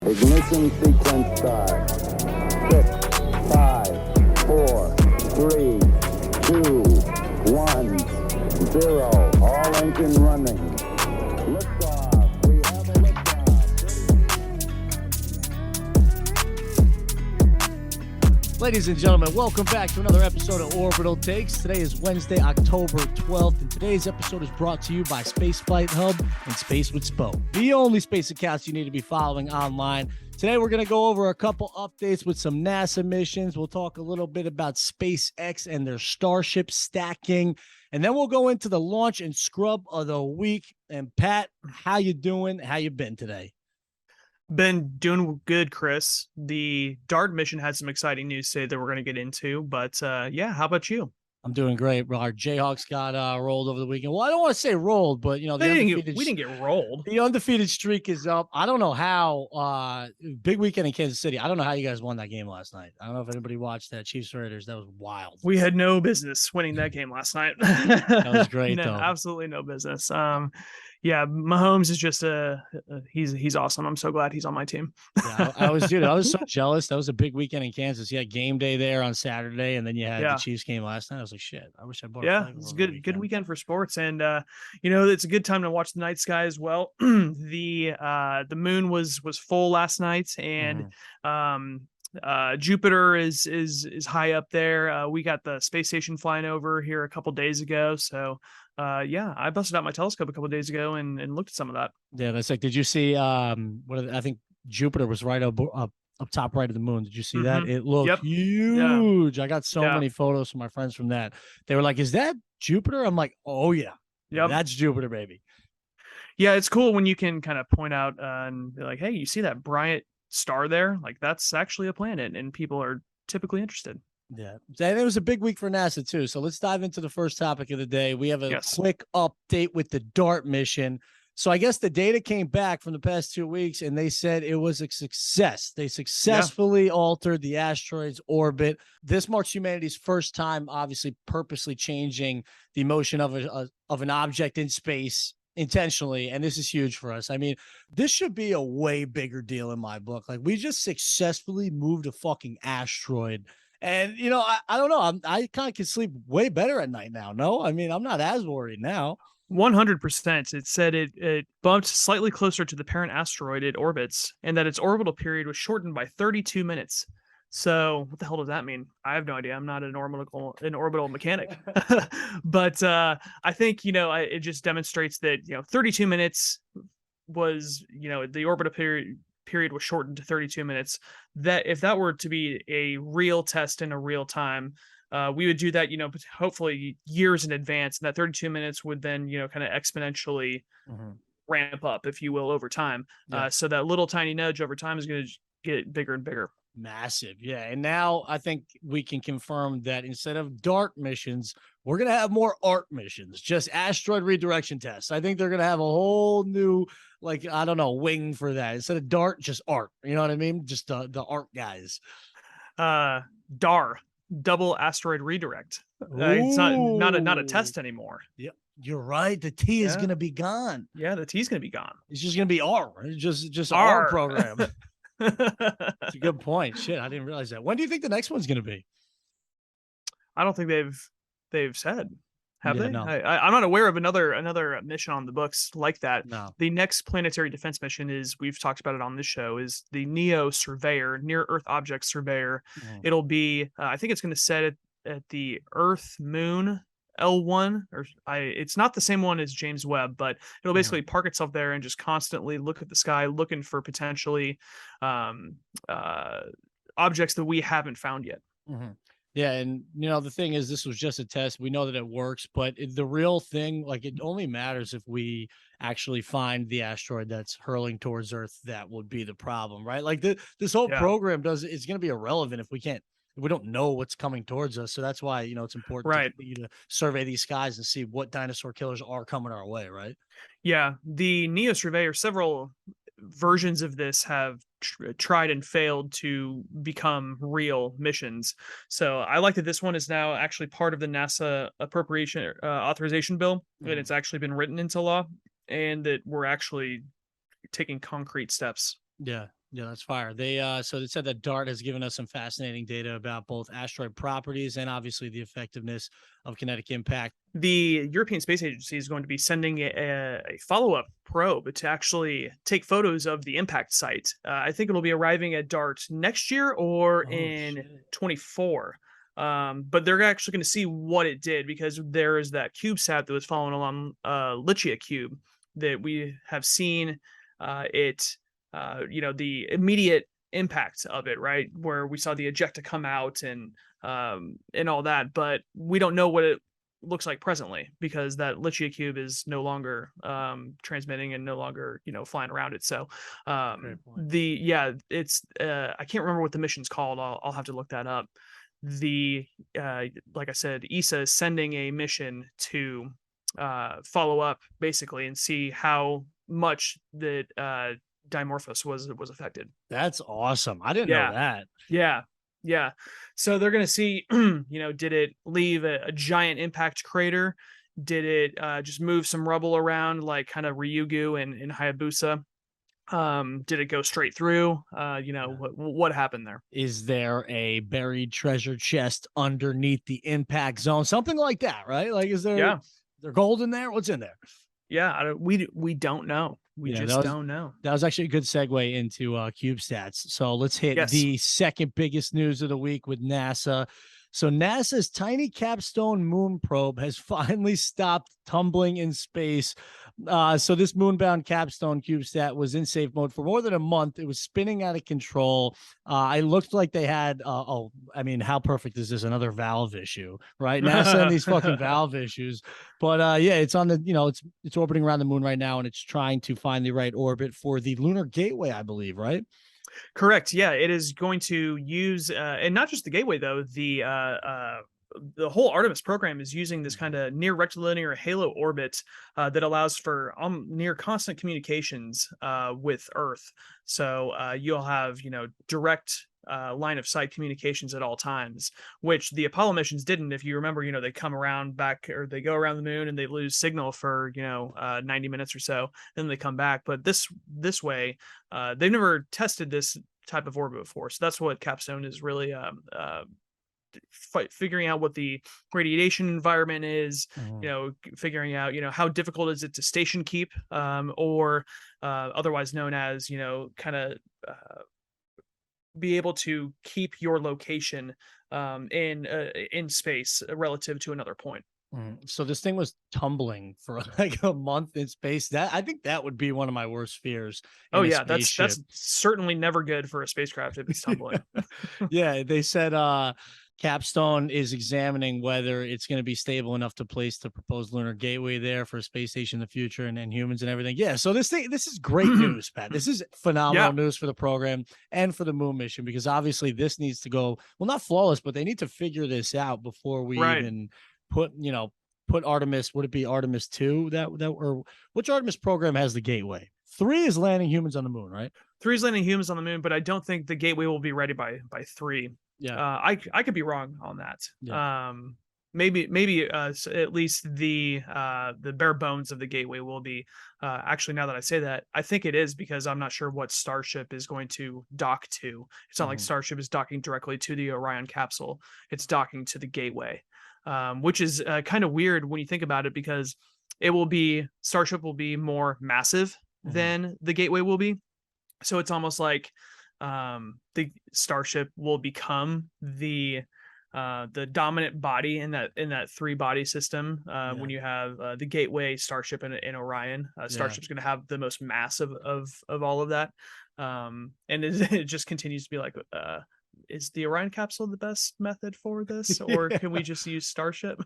Ignition sequence start. 6, 5, 4, 3, 2, 1, 0. All engine running. Liftoff. We have a liftoff. Ladies and gentlemen, welcome back to another episode of Orbital Takes. Today is Wednesday, October 12th, and today's episode is brought to you by Spaceflight Hub and Space with Spo, the only space accounts you need to be following online. Today, we're going to go over a couple updates with some NASA missions. We'll talk a little bit about SpaceX and their Starship stacking, and then we'll go into the launch and scrub of the week. And Pat, how you doing? How you been today? Been doing good, Chris. The DART mission had some exciting news today that we're going to get into, but yeah, how about you? I'm doing great. Our Jayhawks got rolled over the weekend. Well, I don't want to say rolled, but we didn't get rolled. The undefeated streak is up. I don't know how. Big weekend in Kansas City. I don't know how you guys won that game last night. I don't know if anybody watched that Chiefs Raiders. That was wild. We had no business winning that game last night. That was great, though. Absolutely no business. Yeah, Mahomes is just he's awesome. I'm so glad he's on my team. Yeah, I was so jealous. That was a big weekend in Kansas. You had game day there on Saturday, and then you had the Chiefs game last night. I was like, shit, I wish I bought. Yeah, it's good weekend for sports, and it's a good time to watch the night sky as well. The moon was full last night, and Jupiter is high up there. We got the space station flying over here a couple days ago, so. I busted out my telescope a couple of days ago and looked at some of that. Yeah, that's like, did you see I think Jupiter was right up top right of the moon. Did you see that? It looked huge. Yeah. I got so many photos from my friends from that. They were like, is that Jupiter? I'm like, oh yeah. Yep. That's Jupiter, baby. Yeah, it's cool when you can kind of point out and be like, hey, you see that bright star there? Like, that's actually a planet, and people are typically interested. Yeah, and it was a big week for NASA too. So let's dive into the first topic of the day. We have a quick update with the DART mission. So I guess the data came back from the past 2 weeks, and they said it was a success. They successfully altered the asteroid's orbit. This marks humanity's first time, obviously, purposely changing the motion of an object in space intentionally, and this is huge for us. I mean, this should be a way bigger deal in my book. Like, we just successfully moved a fucking asteroid. And, I don't know. I kind of can sleep way better at night now. No, I mean, I'm not as worried now. 100%. It said it bumped slightly closer to the parent asteroid it orbits, and that its orbital period was shortened by 32 minutes. So what the hell does that mean? I have no idea. I'm not an orbital mechanic. But I think, it just demonstrates that, 32 minutes was, the orbital period was shortened to 32 minutes. That if that were to be a real test in a real time, we would do that, hopefully years in advance, and that 32 minutes would then, kind of exponentially ramp up, if you will, over time. So that little tiny nudge over time is going to get bigger and bigger. Massive. Yeah. And now I think we can confirm that instead of DART missions, we're going to have more ART missions, just asteroid redirection tests. I think they're going to have a whole new, wing for that. Instead of DART, just ART. You know what I mean? Just the ART guys. DAR, double asteroid redirect. It's not a test anymore. Yeah, you're right. The T is going to be gone. Yeah, the T is going to be gone. It's just going to be R. It's just R program. That's a good point. Shit, I didn't realize that. When do you think the next one's going to be? I don't think they've said. Have they? No. I'm not aware of another mission on the books like that. No. The next planetary defense mission we've talked about it on this show, is the NEO Surveyor, Near Earth Object Surveyor. It'll be, I think it's going to set at the Earth Moon L1, it's not the same one as James Webb, but it'll basically park itself there and just constantly look at the sky, looking for potentially objects that we haven't found yet. Yeah, and the thing is, this was just a test. We know that it works, but the real thing, it only matters if we actually find the asteroid that's hurling towards Earth. That would be the problem, right? Like this whole program it's going to be irrelevant if we don't know what's coming towards us. So that's why, it's important to survey these skies and see what dinosaur killers are coming our way, right? Yeah, the NEO Surveyor, several versions of this have tried and failed to become real missions. So I like that this one is now actually part of the NASA appropriation authorization bill, and it's actually been written into law, and that we're actually taking concrete steps. Yeah. Yeah, that's fire. They so they said that DART has given us some fascinating data about both asteroid properties and obviously the effectiveness of kinetic impact. The European Space Agency is going to be sending a follow-up probe to actually take photos of the impact site. I think it'll be arriving at DART next year or in 24. But they're actually going to see what it did, because there is that CubeSat that was following along Lichia cube that we have seen the immediate impact of it, right? Where we saw the ejecta come out and all that, but we don't know what it looks like presently, because that Lichia cube is no longer transmitting and no longer flying around it. So it's I can't remember what the mission's called. I'll have to look that up. Like I said, ESA is sending a mission to follow up basically and see how much that Dimorphos was affected. That's awesome. I didn't know that. Yeah. So they're gonna see, did it leave a giant impact crater? Did it just move some rubble around, like kind of Ryugu in Hayabusa? Did it go straight through? What happened there? Is there a buried treasure chest underneath the impact zone? Something like that, right? Like, is there gold in there? What's in there? Yeah, we don't know. We just don't know. That was actually a good segue into CubeSats. So let's hit the second biggest news of the week with NASA. So NASA's tiny CAPSTONE moon probe has finally stopped tumbling in space. So this moonbound CAPSTONE CubeSat was in safe mode for more than a month. It was spinning out of control. It looked like they had, how perfect is this? Another valve issue, right? NASA and these fucking valve issues. But it's on the, it's orbiting around the moon right now, and it's trying to find the right orbit for the lunar gateway, I believe, right? Correct. Yeah, it is going to use, and not just the gateway though. The whole Artemis program is using this kind of near rectilinear halo orbit that allows for near constant communications with Earth. So you'll have direct line of sight communications at all times, which the Apollo missions didn't. If you remember, they come around back, or they go around the moon and they lose signal for 90 minutes or so, then they come back. But this way, they've never tested this type of orbit before. So that's what CAPSTONE is really figuring out, what the radiation environment is, figuring out how difficult is it to station keep, or otherwise known as kind of be able to keep your location in space relative to another point. So this thing was tumbling for like a month in space. I think that would be one of my worst fears. Oh yeah, that's certainly never good for a spacecraft if it's tumbling. Yeah, they said CAPSTONE is examining whether it's going to be stable enough to place the proposed lunar gateway there for a space station in the future, and humans and everything. Yeah, so this is great news, Pat. This is phenomenal news for the program and for the moon mission, because obviously this needs to go, well, not flawless, but they need to figure this out before we even put Artemis. Would it be Artemis 2 or which Artemis program has the gateway? 3 is landing humans on the moon, right? 3 is landing humans on the moon, but I don't think the gateway will be ready by 3. Yeah, I could be wrong on that. Yeah. Maybe at least the bare bones of the gateway will be. Actually, now that I say that, I think it is, because I'm not sure what Starship is going to dock to. It's not like Starship is docking directly to the Orion capsule. It's docking to the gateway, which is kind of weird when you think about it, because Starship will be more massive than the gateway will be. So it's almost like the Starship will become the dominant body in that 3 body system. When you have the gateway, Starship, and Orion, Starship's going to have the most mass of all of that. And it just continues to be like, is the Orion capsule the best method for this, or can we just use Starship?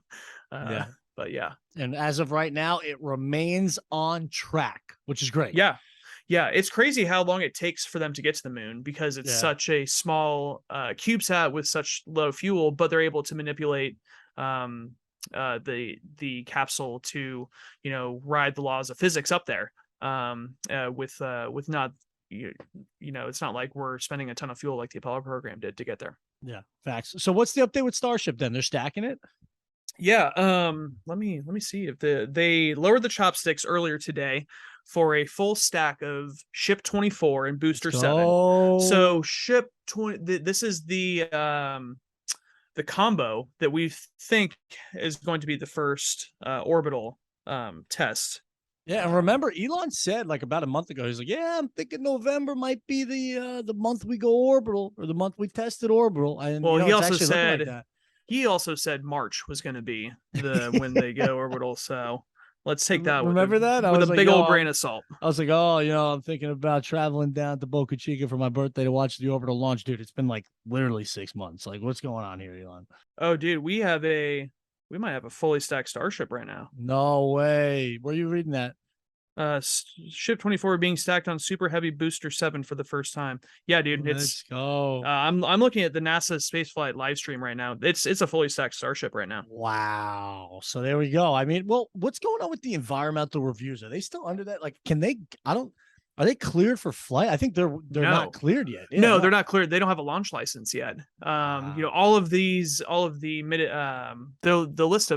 But yeah. And as of right now, it remains on track, which is great. Yeah, it's crazy how long it takes for them to get to the moon, because it's such a small CubeSat with such low fuel, but they're able to manipulate the capsule to ride the laws of physics up there with not it's not like we're spending a ton of fuel like the Apollo program did to get there. Yeah, facts. So what's the update with Starship then? They're stacking it? Yeah, let me see if they lowered the chopsticks earlier today, for a full stack of Ship 24 and Booster 7. So Ship 20, this is the combo that we think is going to be the first orbital test. Yeah, and remember, Elon said like about a month ago, he's like, "Yeah, I'm thinking November might be the month we go orbital, or the month we tested orbital." And well, he it's also actually looking like that. He also said March was going to be the when they go orbital. So let's take that Remember that? with a big old grain of salt. I was like, oh, I'm thinking about traveling down to Boca Chica for my birthday to watch the orbital launch, dude. It's been like literally 6 months. Like, what's going on here, Elon? Oh, dude, we might have a fully stacked Starship right now. No way. Where are you reading that? Ship 24 being stacked on Super Heavy Booster 7 for the first time. Yeah, dude, Let's go. I'm looking at the NASA spaceflight live stream right now. It's a fully stacked Starship right now. Wow. So there we go. I mean, well, what's going on with the environmental reviews? Are they still under that? Like, are they cleared for flight? I think they're not cleared yet. Yeah, no, they're not cleared. They don't have a launch license yet. All of the list of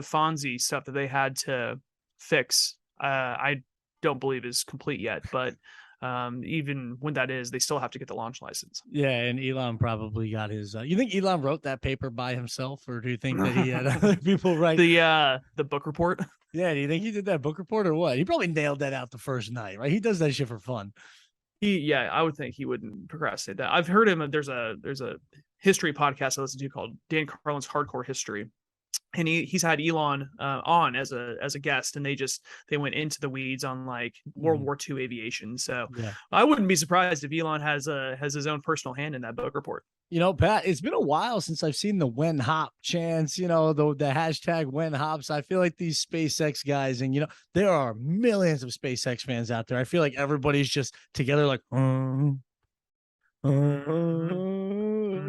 Fonzie stuff that they had to fix, I don't believe is complete yet, but even when that is, they still have to get the launch license. Yeah, and Elon probably got his. You think Elon wrote that paper by himself, or do you think that he had other people write the book report? Yeah, do you think he did that book report or what? He probably nailed that out the first night, right? He does that shit for fun. I would think he wouldn't procrastinate that. I've heard him. There's a history podcast I listen to called Dan Carlin's Hardcore History. And he's had Elon on as a guest, and they went into the weeds on like World War II aviation. So yeah. I wouldn't be surprised if Elon has his own personal hand in that book report. Pat, it's been a while since I've seen the when hop chants, the hashtag when hops. I feel like these SpaceX guys, and there are millions of SpaceX fans out there. I feel like everybody's just together like, you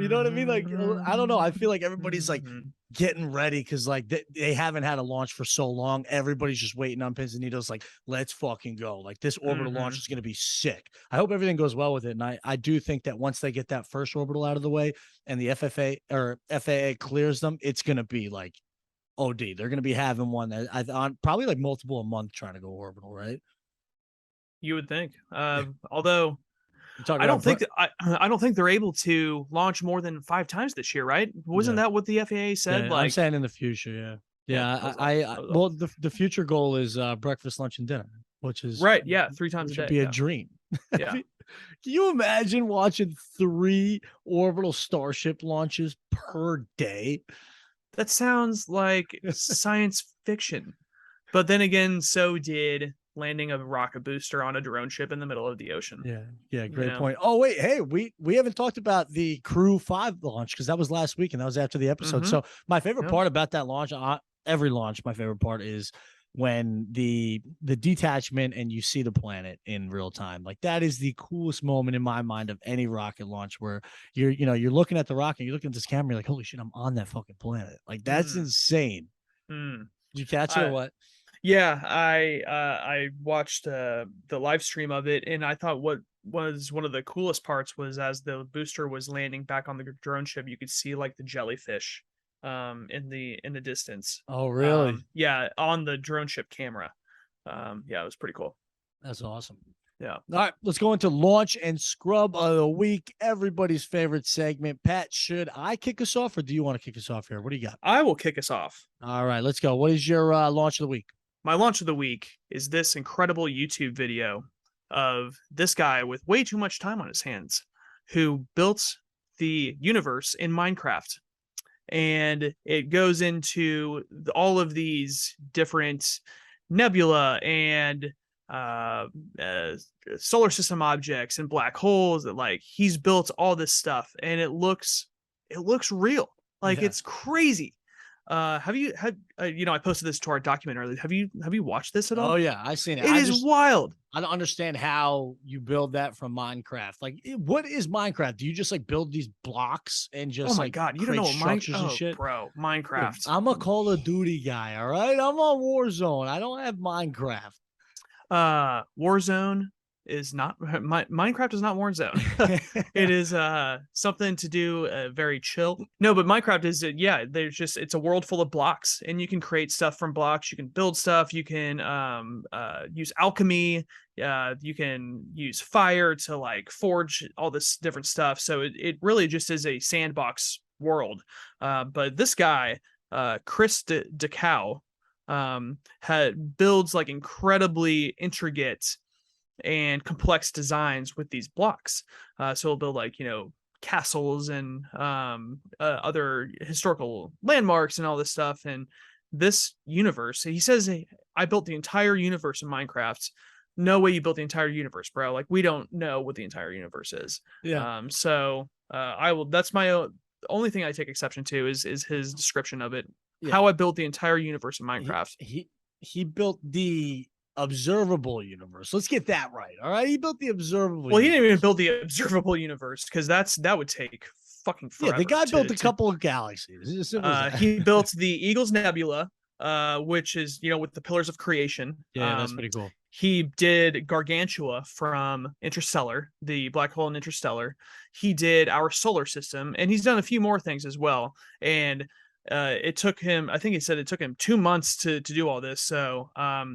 know what I mean? Like, I don't know. I feel like everybody's like getting ready because like they haven't had a launch for so long. Everybody's just waiting on pins and needles. Like, let's fucking go. Like, this orbital launch is going to be sick. I hope everything goes well with it. And I do think that once they get that first orbital out of the way and the FAA clears them, it's going to be like OD. They're going to be having one that on probably like multiple a month trying to go orbital, right? You would think. Although I don't think they're able to launch more than 5 times this year, right? Wasn't that what the FAA said? Yeah, I'm saying in the future, well, the future goal is breakfast, lunch, and dinner, which is right. Yeah, 3 times a day. Would be a dream. Yeah. Can you imagine watching 3 orbital Starship launches per day? That sounds like science fiction. But then again, so did landing a rocket booster on a drone ship in the middle of the ocean. Yeah, great point. Oh wait, hey, we haven't talked about the Crew 5 launch because that was last week and that was after the episode. So my favorite part about that launch, every launch, my favorite part is when the detachment and you see the planet in real time. Like, that is the coolest moment in my mind of any rocket launch, where you're looking at the rocket, you're looking at this camera, you're like, holy shit, I'm on that fucking planet. Like, that's insane. Did you catch it or what? Yeah, I watched the live stream of it, and I thought what was one of the coolest parts was as the booster was landing back on the drone ship, you could see like the jellyfish in the distance. Oh, really? Yeah, on the drone ship camera. Yeah, it was pretty cool. That's awesome. Yeah. All right, let's go into launch and scrub of the week. Everybody's favorite segment. Pat, should I kick us off, or do you want to kick us off here? What do you got? I will kick us off. All right, let's go. What is your launch of the week? My launch of the week is this incredible YouTube video of this guy with way too much time on his hands who built the universe in Minecraft. And it goes into all of these different nebula and solar system objects and black holes that, like, he's built all this stuff, and it looks real. Like, it's crazy. Have you had I posted this to our document earlier. Have you watched this at all? Oh yeah, I've seen it. It is wild. I don't understand how you build that from Minecraft. Like, what is Minecraft? Do you just like build these blocks and just God, you don't know what structures and shit? Bro, Minecraft. I'm a Call of Duty guy, all right? I'm on Warzone. I don't have Minecraft. Warzone is not Minecraft is not Warzone. It is something to do very chill. No, but Minecraft is it's a world full of blocks, and you can create stuff from blocks. You can build stuff. You can use alchemy You can use fire to like forge all this different stuff. So it really just is a sandbox world. But this guy, Chris DeCow, builds like incredibly intricate and complex designs with these blocks. So he'll build like, castles and other historical landmarks and all this stuff. And this universe, he says, I built the entire universe in Minecraft. No way you built the entire universe, bro. Like, we don't know what the entire universe is. Yeah. That's my only thing I take exception to is his description of it. Yeah. How I built the entire universe in Minecraft. He built the observable universe. Let's get that right. All right. He built the observable Well, universe. He didn't even build the observable universe, because that would take fucking forever. Yeah, the guy built a couple of galaxies. He built the Eagles Nebula, which is, with the pillars of creation. Yeah, that's pretty cool. He did Gargantua from Interstellar, the black hole in Interstellar. He did our solar system, and he's done a few more things as well. And it took him, I think he said it took him 2 months to do all this. So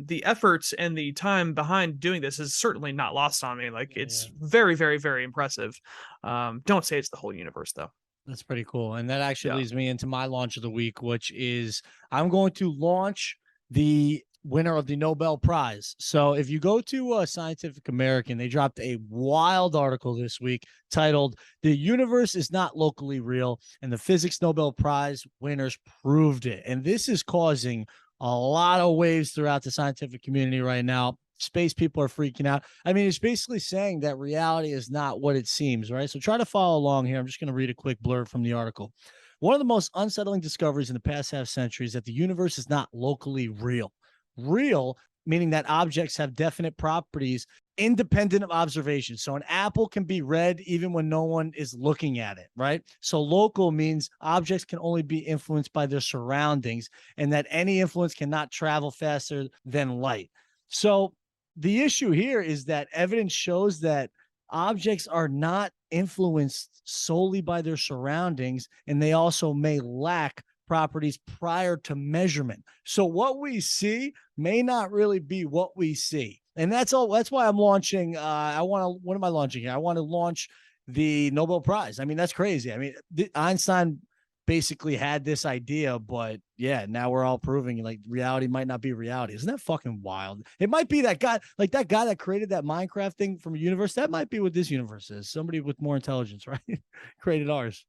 the efforts and the time behind doing this is certainly not lost on me. Like, it's very, very, very impressive. Don't say it's the whole universe, though. That's pretty cool. And that actually leads me into my launch of the week, which is I'm going to launch the winner of the Nobel Prize. So if you go to Scientific American, they dropped a wild article this week titled "The Universe is Not Locally Real, and the Physics Nobel Prize Winners Proved It." And this is causing a lot of waves throughout the scientific community right now. Space people are freaking out. I mean, it's basically saying that reality is not what it seems, right? So try to follow along here. I'm just going to read a quick blurb from the article. One of the most unsettling discoveries in the past half century is that the universe is not locally real. Real, meaning that objects have definite properties independent of observation. So an apple can be red even when no one is looking at it, right? So local means objects can only be influenced by their surroundings, and that any influence cannot travel faster than light. So the issue here is that evidence shows that objects are not influenced solely by their surroundings, and they also may lack properties prior to measurement. So what we see may not really be what we see. And that's all. That's why I'm launching. What am I launching here? I want to launch the Nobel Prize. I mean, that's crazy. I mean, Einstein basically had this idea, but yeah, now we're all proving like reality might not be reality. Isn't that fucking wild? It might be that guy, like that guy that created that Minecraft thing from a universe. That might be what this universe is. Somebody with more intelligence, right? Created ours.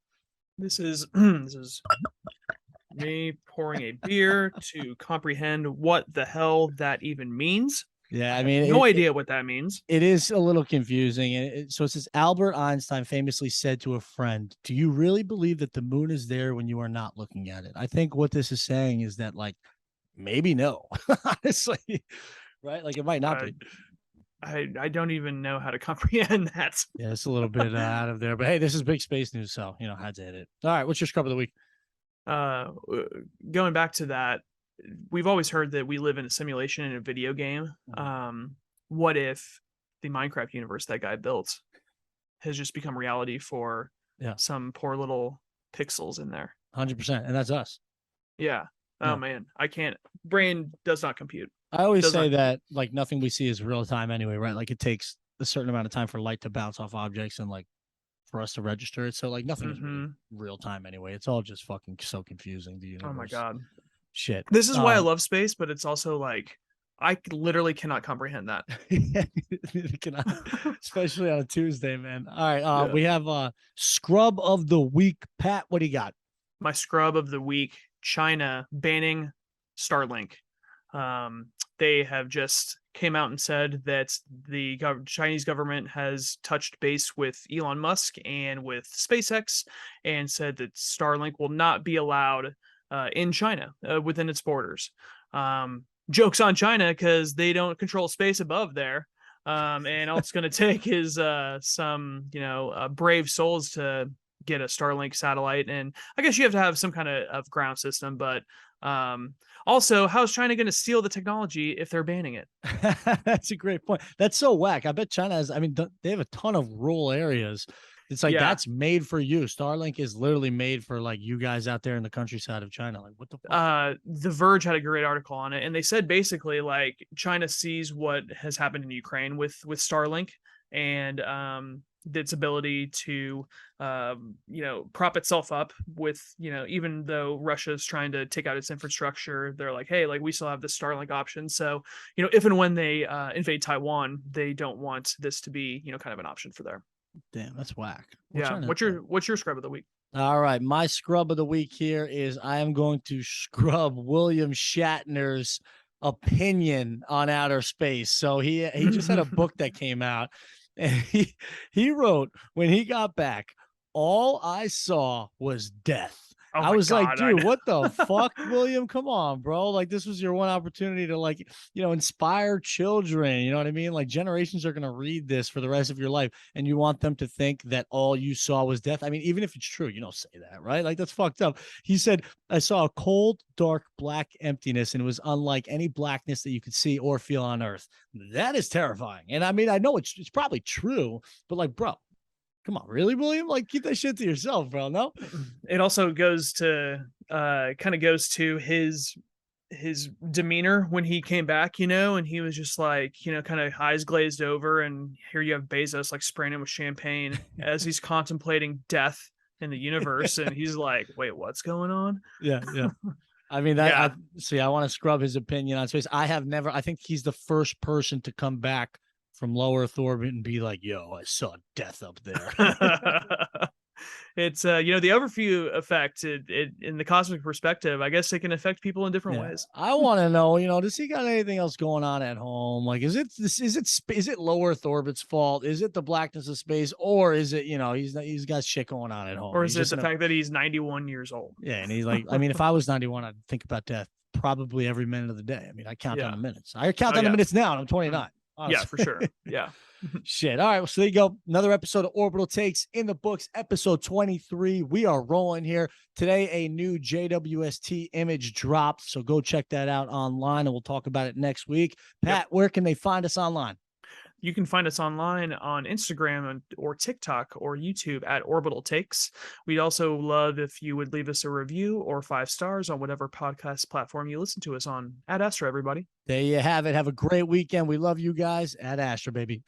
This is me pouring a beer to comprehend what the hell that even means. Yeah, I mean, no idea what that means. It is a little confusing. And so it says Albert Einstein famously said to a friend, "Do you really believe that the moon is there when you are not looking at it?" I think what this is saying is that, like, maybe no, honestly, right? Like, it might not be. I don't even know how to comprehend that. Yeah, it's a little bit out of there. But hey, this is big space news, so had to hit it. All right, what's your scrub of the week? Going back to that, we've always heard that we live in a simulation in a video game. What if the Minecraft universe that guy built has just become reality for some poor little pixels in there? 100%, and that's us. Yeah. Oh man, I can't. Brain does not compute. I always say that like nothing we see is real time anyway, right? Like it takes a certain amount of time for light to bounce off objects and like for us to register it. So like nothing is really real time anyway. It's all just fucking so confusing. The universe. Oh my God. Shit. This is why I love space, but it's also like I literally cannot comprehend that. Especially on a Tuesday, man. All right. We have scrub of the week. Pat, what do you got? My scrub of the week, China banning Starlink. They have just came out and said that the Chinese government has touched base with Elon Musk and with SpaceX and said that Starlink will not be allowed in China within its borders. Joke's on China because they don't control space above there. And all it's going to take is some, brave souls to get a Starlink satellite. And I guess you have to have some kind of ground system, but also, how's China going to steal the technology if they're banning it? That's a great point. That's so whack. I bet China has, they have a ton of rural areas It's like, that's made for you. Starlink is literally made for like you guys out there in the countryside of China. Like, what the fuck? The Verge had a great article on it, and they said basically like China sees what has happened in Ukraine with Starlink, and its ability to prop itself up with, even though Russia's trying to take out its infrastructure, they're like, hey, like we still have the Starlink option. So, if and when they invade Taiwan, they don't want this to be, kind of an option for there. Damn, that's whack. What's your scrub of the week? All right, my scrub of the week here is I am going to scrub William Shatner's opinion on outer space. So he just had a book that came out, and he wrote, when he got back, all I saw was death. Oh I was God, like, dude, what the fuck, William? Come on, bro. Like, this was your one opportunity to, like, inspire children. You know what I mean? Like, generations are going to read this for the rest of your life, and you want them to think that all you saw was death. I mean, even if it's true, you don't say that, right? Like, that's fucked up. He said, I saw a cold, dark, black emptiness, and it was unlike any blackness that you could see or feel on Earth. That is terrifying. And I mean, I know it's probably true, but like, bro, come on, really, William? Like, keep that shit to yourself, bro. No. It also goes to his demeanor when he came back, and he was just like, kind of eyes glazed over, and here you have Bezos like spraying him with champagne as he's contemplating death in the universe, and he's like, wait, what's going on? Yeah. I mean, I want to scrub his opinion on space. I think he's the first person to come back from low Earth orbit and be like, yo, I saw death up there. It's the overview effect in the cosmic perspective. I guess it can affect people in different ways. I want to know, does he got anything else going on at home? Like, is it low Earth orbit's fault? Is it the blackness of space, or is it, he's got shit going on at home? Or is it the fact that he's 91 years old? Yeah, and he's like, I mean, if I was 91, I'd think about death probably every minute of the day. I mean, I count down the minutes. I count down the minutes now, and I'm 29. Honestly. Yeah, for sure. Yeah. Shit. All right. Well, so there you go. Another episode of Orbital Takes in the books, episode 23. We are rolling here. Today, a new JWST image dropped. So go check that out online, and we'll talk about it next week. Pat, where can they find us online? You can find us online on Instagram or TikTok or YouTube at Orbital Takes. We'd also love if you would leave us a review or 5 stars on whatever podcast platform you listen to us on. Ad Astra, everybody. There you have it. Have a great weekend. We love you guys. Ad Astra, baby.